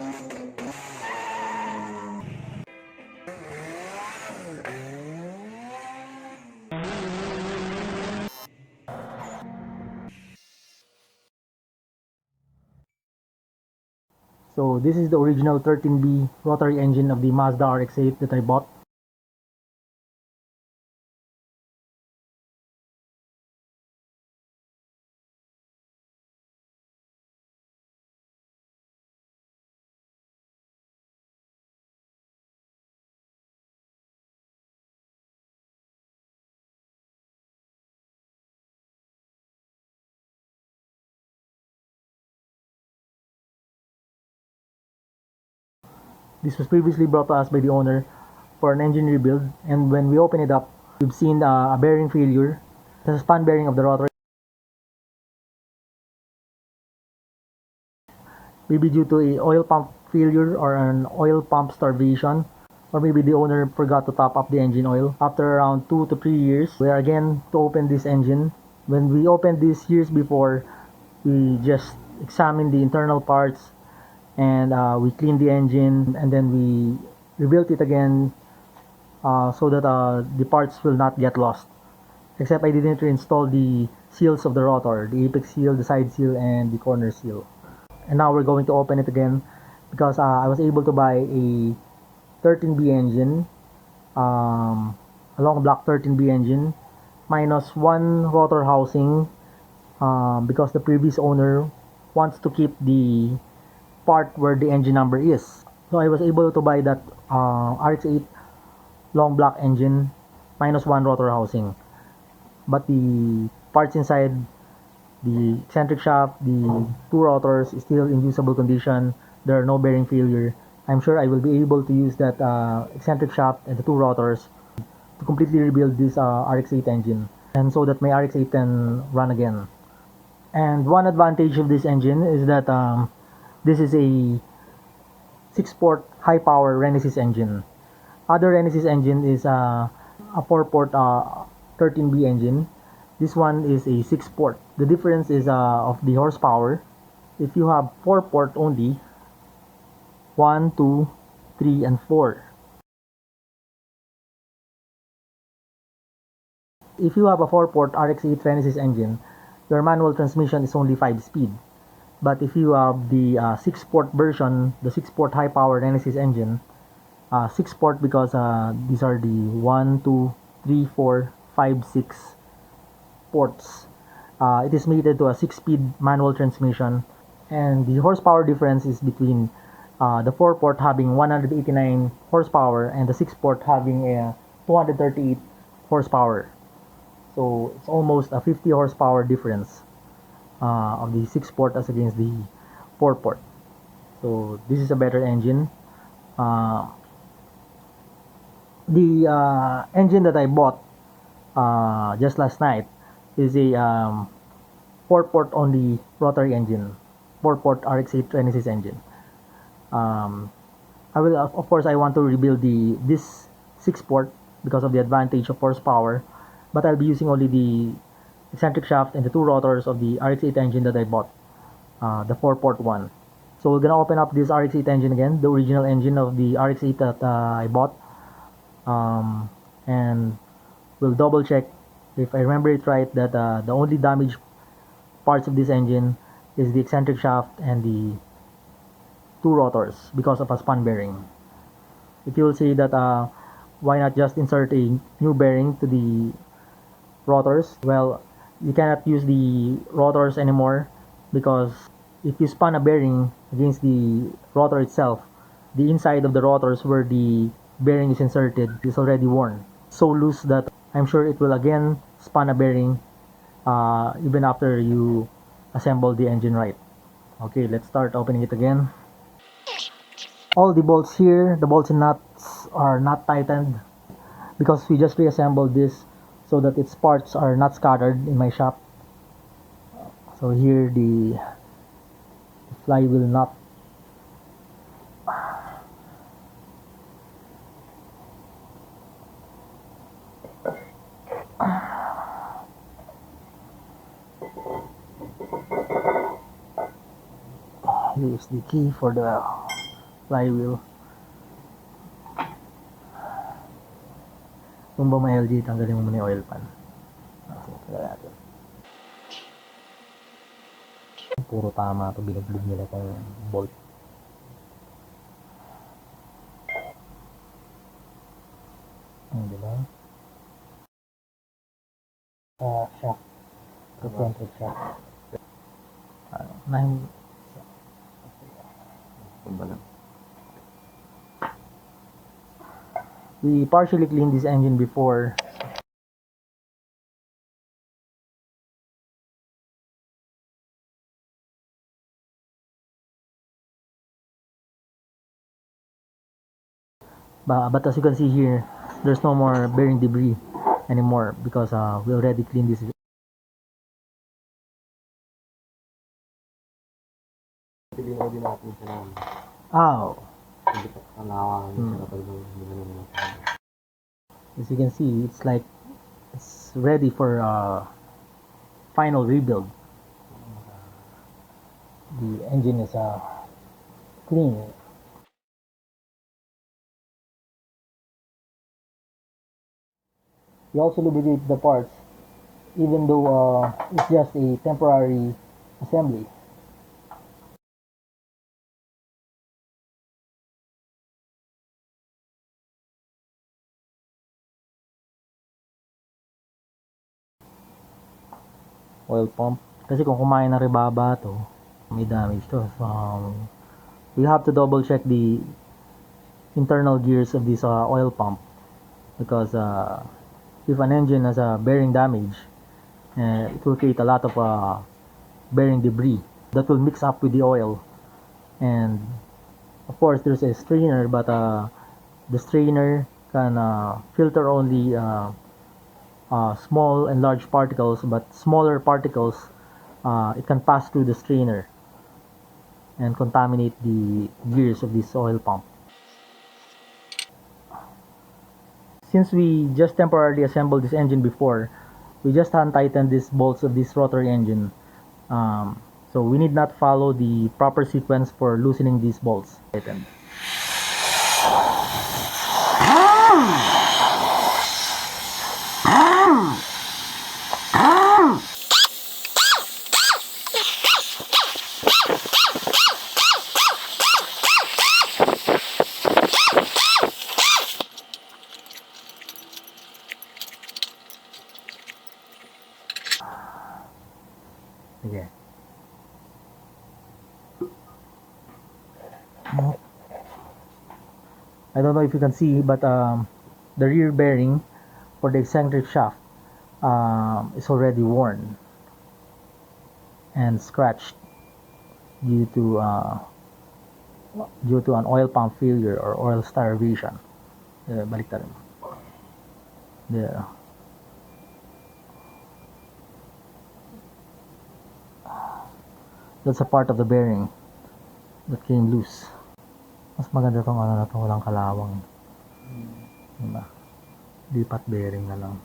So this is the original 13B rotary engine of the Mazda Rx-8 that I bought. This was previously brought to us by the owner for an engine rebuild, and when we open it up, we've seen a bearing failure. The span bearing of the rotor, maybe due to a oil pump failure or an oil pump starvation, or maybe the owner forgot to top up the engine oil. After around 2 to 3 years, we are again to open this engine. When we opened this years before, we just examined the internal parts, and we cleaned the engine, and then we rebuilt it again, so that the parts will not get lost. Except I didn't reinstall the seals of the rotor, the apex seal, the side seal, and the corner seal. And now we're going to open it again because I was able to buy a 13B engine, a long block 13B engine, minus one rotor housing, because the previous owner wants to keep the part where the engine number is. So I was able to buy that Rx-8 long block engine minus one rotor housing. But the parts inside, the eccentric shaft, the two rotors is still in usable condition. There are no bearing failure. I'm sure I will be able to use that eccentric shaft and the two rotors to completely rebuild this Rx-8 engine, and so that my Rx-8 can run again. And one advantage of this engine is that this is a 6-port high-power Renesis engine. Other Renesis engine is a 4-port 13B engine. This one is a 6-port. The difference is of the horsepower. If you have 4-port only, 1, 2, 3, and 4. If you have a 4-port Rx-8 Renesis engine, your manual transmission is only 5-speed. But if you have the 6-port version, the 6-port high-power Renesis engine, 6-port because these are the 1, 2, 3, 4, 5, 6 ports. It is mated to a 6-speed manual transmission, and the horsepower difference is between the 4-port having 189 horsepower and the 6-port having a 238 horsepower. So it's almost a 50 horsepower difference of the 6-port as against the 4-port. So this is a better engine. The engine that I bought just last night is a 4-port only rotary engine, 4-port Rx-8 Renesis engine. I will, of course, I want to rebuild this 6-port because of the advantage of horsepower, but I'll be using only the eccentric shaft and the two rotors of the Rx-8 engine that I bought, the 4-port one. So we're gonna open up this Rx-8 engine again, the original engine of the Rx-8 that I bought, and we'll double check if I remember it right that the only damaged parts of this engine is the eccentric shaft and the two rotors because of a span bearing. If you will say that why not just insert a new bearing to the rotors, well, you cannot use the rotors anymore because if you spun a bearing against the rotor itself, the inside of the rotors where the bearing is inserted is already worn, so loose that I'm sure it will again spun a bearing even after you assemble the engine right. Okay, let's start opening it again. All the bolts here, the bolts and nuts are not tightened because we just reassembled this so that its parts are not scattered in my shop. So here the flywheel nut, here's the key for the flywheel. Kung ba may LG, tanggalin mo muna yung oil pan. Okay, tanggalin natin. Puro tama ito, binublog nila itong bolt. Diba? Shock. Eccentric shock. We partially cleaned this engine before. But as you can see here, there's no more bearing debris anymore because we already cleaned this. Oh. As you can see, it's like it's ready for final rebuild. The engine is clean. We also lubricate the parts, even though it's just a temporary assembly. Oil pump. Kasi kung kumain ng rebaba to, may damage to. So, we have to double check the internal gears of this oil pump because if an engine has a bearing damage, it will create a lot of bearing debris that will mix up with the oil. And of course, there's a strainer, but the strainer can filter only small and large particles, but smaller particles it can pass through the strainer and contaminate the gears of this oil pump. Since we just temporarily assembled this engine before, we just hand tightened these bolts of this rotary engine, so we need not follow the proper sequence for loosening these bolts. Tightened. Okay. I don't know if you can see, but the rear bearing for the eccentric shaft is already worn and scratched due to an oil pump failure or oil starvation. Baliktad mo. There. That's a part of the bearing that came loose. Mas maganda tong ano na to, walang kalawang. Diba? Lipat bearing na lang.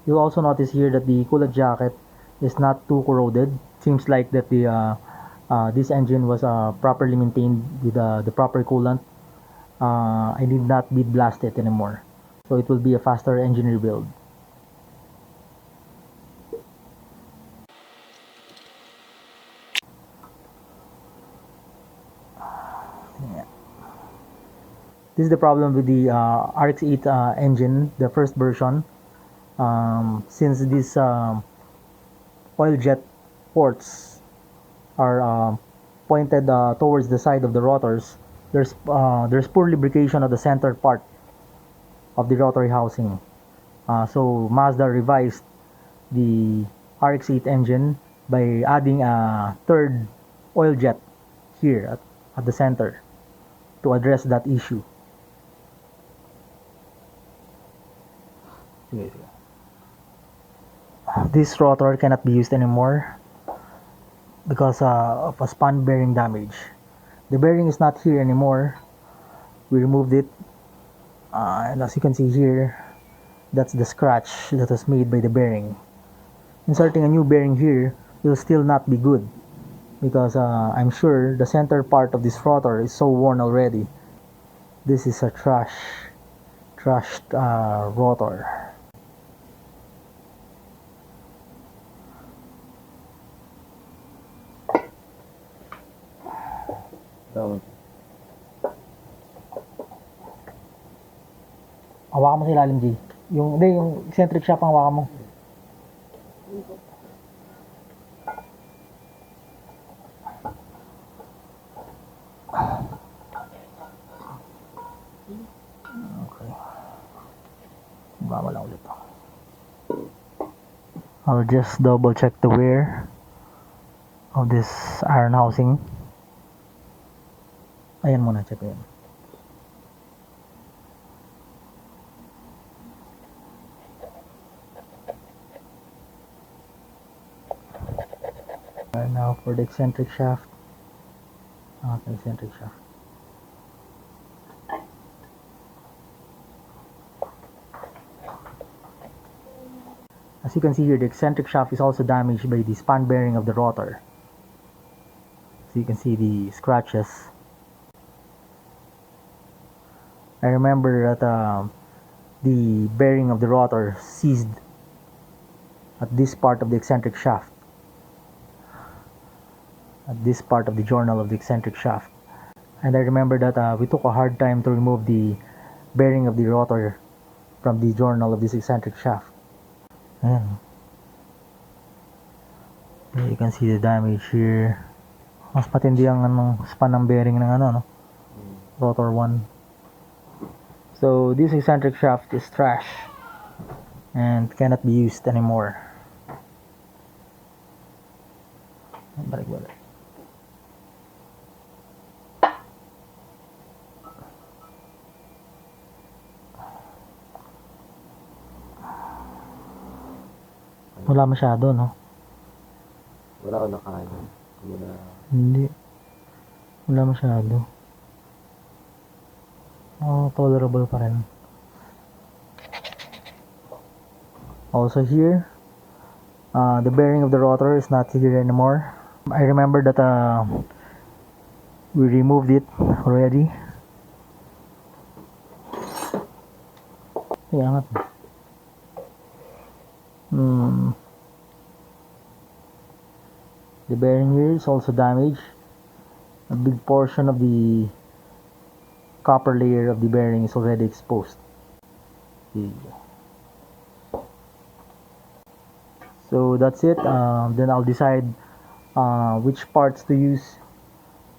You'll also notice here that the coolant jacket is not too corroded. Seems like that the this engine was properly maintained with the proper coolant. I need not bead blast it anymore, so it will be a faster engine rebuild. This is the problem with the Rx-8 engine, the first version. Since these oil jet ports are pointed towards the side of the rotors, there's poor lubrication of the center part of the rotary housing. So Mazda revised the Rx-8 engine by adding a third oil jet here at the center to address that issue. This rotor cannot be used anymore because of a span bearing damage. The bearing is not here anymore. We removed it, and as you can see here, that's the scratch that was made by the bearing. Inserting a new bearing here will still not be good because I'm sure the center part of this rotor is so worn already. This is a trashed rotor. Hawakan mo sa ilalim, G. Yung eccentric shaft ang hawakan mo. Okay. Baba lang ulit. I'll just double check the wear of this iron housing. Ayan muna, check ko yan. And now for the eccentric shaft. Okay, eccentric shaft. As you can see here, the eccentric shaft is also damaged by the span bearing of the rotor. So you can see the scratches. I remember that the bearing of the rotor seized at this part of the eccentric shaft. At this part of the journal of the eccentric shaft. And I remember that we took a hard time to remove the bearing of the rotor from the journal of this eccentric shaft. Ayan. You can see the damage here. Mas patindi ang span ng bearing ng rotor 1. So this eccentric shaft is trash and cannot be used anymore. Balik. Wala masyado, no? Wala ko nakain. Hindi. Wala masyado. Tolerable pa rin. Also here, the bearing of the rotor is not here anymore. I remember that we removed it already. Ay, angat. The bearing here is also damaged. A big portion of the copper layer of the bearing is already exposed. So that's it. Then I'll decide which parts to use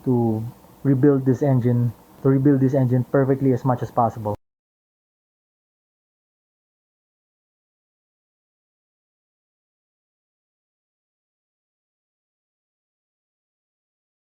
to rebuild this engine perfectly as much as possible.